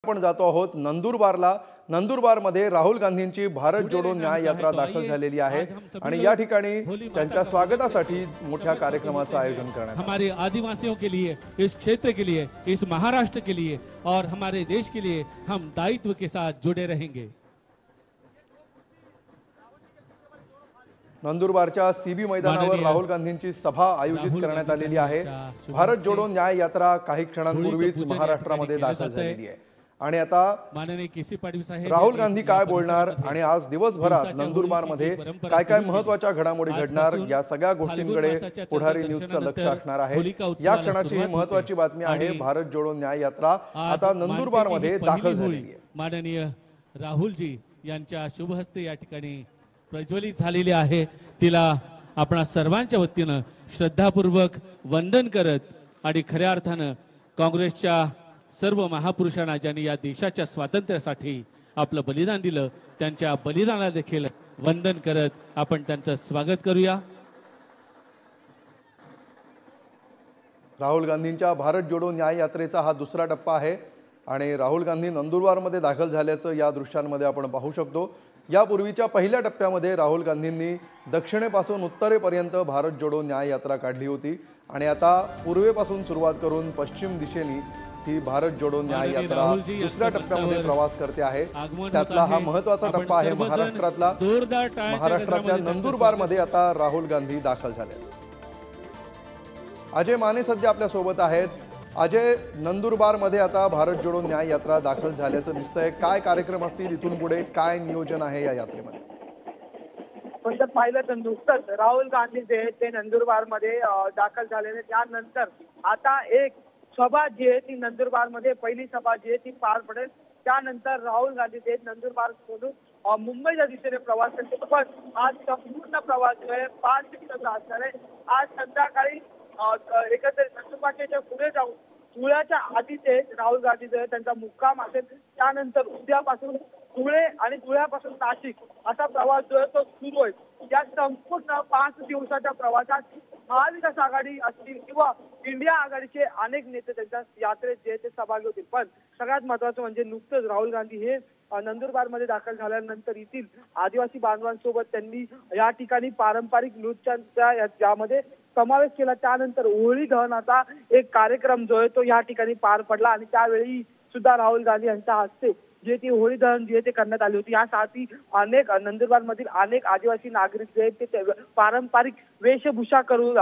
आपण जातो आहोत नंदुरबारला। नंदुरबारमध्ये राहुल गांधींची भारत जोडो न्याय यात्रा दाखल झालेली आहे आणि या ठिकाणी त्यांच्या स्वागतासाठी मोठ्या कार्यक्रमाचं आयोजन करण्यात आलं। हमारे आदिवासियों के लिए, इस क्षेत्र के लिए, इस महाराष्ट्र के लिए और हमारे देश के लिए हम दायित्व के साथ जुड़े रहेंगे। नंदुरबारच्या सीबी मैदानावर राहुल गांधींची सभा आयोजित करण्यात आलेली आहे। भारत जोडो न्याय यात्रा काही क्षणांपूर्वीच महाराष्ट्रामध्ये दाखल झालेली आहे आणि आता राहुल गांधी काय बोलणार आणि आज दिवसभरात नंदुरबारमध्ये काय काय महत्त्वाच्या घडामोडी घडणार या सगळ्या गोष्टींकडे पुढारी न्यूजचं लक्ष असणार आहे। या क्षणाची ही महत्त्वाची बातमी आहे, भारत जोडो न्याय यात्रा आता नंदुरबारमध्ये दाखल झालेली आहे। माननीय राहुलजी यांच्या शुभ हस्ते या ठिकाणी प्रज्वलित झालेली आहे। तिला आपण सर्वांच्या वतीने श्रद्धापूर्वक वंदन करत आणि खऱ्या अर्थाने काँग्रेसच्या सर्व महापुरुषांना ज्यांनी या देशाच्या स्वातंत्र्यासाठी आपलं बलिदान दिलं त्यांच्या बलिदानाला देखील वंदन करत आपण त्यांचं स्वागत करूया। राहुल गांधींच्या भारत जोडो न्याय यात्रेचा हा दुसरा टप्पा आहे आणि राहुल गांधी नंदुरबारमध्ये दाखल झाल्याचं या दृश्यांमध्ये आपण पाहू शकतो। यापूर्वीच्या पहिल्या टप्प्यामध्ये राहुल गांधींनी दक्षिणेपासून उत्तरेपर्यंत भारत जोडो न्याय यात्रा काढली होती आणि आता पूर्वेपासून सुरुवात करून पश्चिम दिशेने ही भारत जोडो न्याय यात्रा दुसऱ्या टप्प्यामध्ये प्रवास करते आहे। त्यातला हा महत्त्वाचा टप्पा आहे महाराष्ट्रातला। महाराष्ट्रातल्या नंदुरबारमध्ये आता राहुल गांधी दाखल झाले। अजय माने सध्या आपल्या सोबत आहेत। अजय, नंदुरबारमध्ये आता भारत जोडो न्याय यात्रा दाखल झाल्याचं दिसतंय, काय कार्यक्रम असतील इथून पुढे, काय नियोजन आहे या यात्रेमध्ये? पण पाहिलं तर नुकतंच राहुल गांधी ते नंदुरबारमध्ये दाखल झालेले, त्यानंतर आता एक सभा जी आहे ती नंदुरबारमध्ये पहिली सभा जी आहे ती पार पडेल। त्यानंतर राहुल गांधी ते नंदुरबार सोडून मुंबईच्या दिशेने प्रवास करतील। पण आज संपूर्ण प्रवास जो आहे 5 दिवसाचा असणार आहे। आज संध्याकाळी एकत्रित नंदुरबारच्या पुढे जाऊन धुळ्याच्या आधी ते राहुल गांधी जो आहे त्यांचा मुक्काम असेल। त्यानंतर उद्यापासून धुळे आणि धुळ्यापासून नाशिक असा प्रवास जो आहे तो सुरू होईल। या संपूर्ण 5 दिवसाच्या प्रवासात महाविकास आघाडी असतील किंवा इंडिया आघाडीचे अनेक नेते त्यांच्या यात्रेत जे ते सहभागी होतील। पण सगळ्यात महत्त्वाचं म्हणजे नुकतंच राहुल गांधी हे नंदुरबारमध्ये दाखल झाल्यानंतर येथील आदिवासी बांधवांसोबत त्यांनी या ठिकाणी पारंपरिक नृत्यांचा यामध्ये समावेश केला। त्यानंतर होळी दहनाचा एक कार्यक्रम जो आहे तो या ठिकाणी पार पडला आणि त्यावेळी सुद्धा राहुल गांधी यांच्या हस्ते जे ती होळी दहन जे ते करण्यात आली होती। यासाठी अनेक नंदुरबारमधील अनेक आदिवासी नागरिक जे आहेत ते पारंपरिक वेशभूषा करून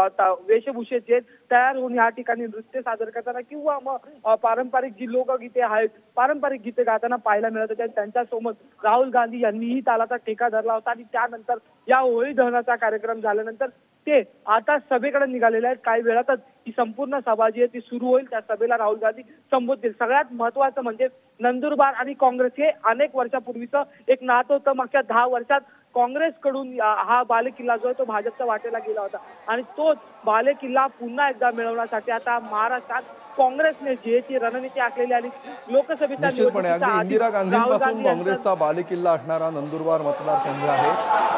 वेशभूषेचे तयार होऊन या ठिकाणी नृत्य सादर करताना किंवा मग पारंपरिक जी लोकगीते आहेत पारंपरिक गीते गाताना पाहायला मिळत होते। त्यांच्यासोबत राहुल गांधी यांनीही तालाचा ठेका धरला होता आणि त्यानंतर या होळी दहनाचा कार्यक्रम झाल्यानंतर ते आता सभेकडे निघालेले आहेत। काही वेळातच ही संपूर्ण सभा जी आहे ती सुरू होईल। त्या सभेला राहुल गांधी संबोधतील। सगळ्यात महत्त्वाचं म्हणजे नंदुरबार आणि काँग्रेस हे अनेक वर्षापूर्वीचं एक नातं होतं। मागच्या 10 वर्षात काँग्रेसकडून हा बालेकिल्ला जो आहे तो भाजपच्या वाटेला गेला होता आणि तोच बालेकिल्ला पुन्हा एकदा मिळवण्यासाठी आता महाराष्ट्रात काँग्रेसने जी ती रणनीती आखलेली आणि लोकसभेच्या निवडणुकीच्या इंदिरा गांधींपासून काँग्रेसचा बालेकिल्ला असणारा नंदुरबार मतदारसंघ आहे।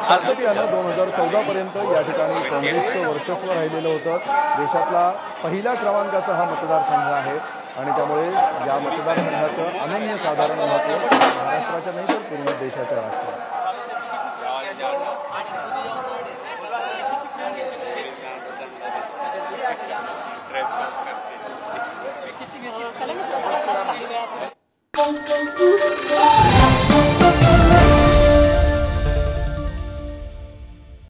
सातत्यानं 2014 पर्यंत या ठिकाणी काँग्रेसचं वर्चस्व राहिलेलं होतं। देशातला पहिल्या क्रमांकाचा हा मतदारसंघ आहे आणि त्यामुळे या मतदारसंघाचं अनन्यसाधारण महत्त्व महाराष्ट्राच्या नाही तर पूर्ण देशाच्या राष्ट्रात